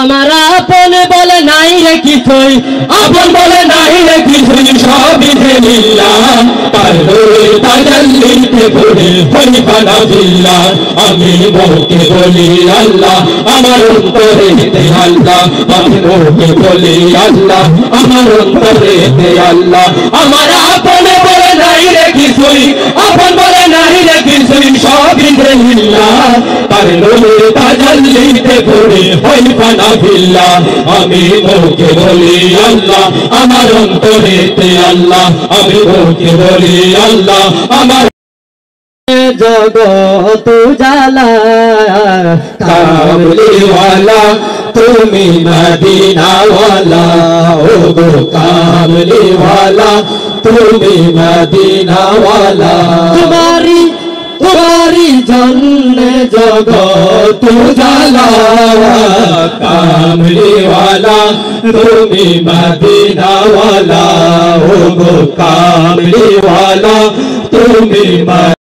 আমার আপন বলে নাই রে কিছুই, আপন বলে নাই রে কিছুই, সবই যে লিল্লাহ। তার নূরের তাজাল্লিতে ভরে হইবানা বিল্লাহ। আমি মুখে বলি আল্লাহ, আমার অন্তরেতে আল্লাহ। আমি মুখে বলি আল্লাহ, আমার অন্তরেতে আল্লাহ। আমার আপন বলে নাই রে কিছুই, আপন বলে নাই রে কিছুই, সবই যে লিল্লাহ। তার নূরের তাজাল্লিতে ভরে হইবানা বিল্লাহ। আমি মুখে বলি আল্লাহ, আমার অন্তরেতে আল্লাহ। আমি মুখে বলি আল্লাহ, আমার জগত জালা কামলিওয়ালা তুমি মদিনাওয়ালা। ও গো কামলিওয়ালা তুমি মদিনাওয়ালা। তোমারি জন্য জগত জালা কামলিওয়ালা তুমি মদিনাওয়ালা। ও গো কামলিওয়ালা তুমি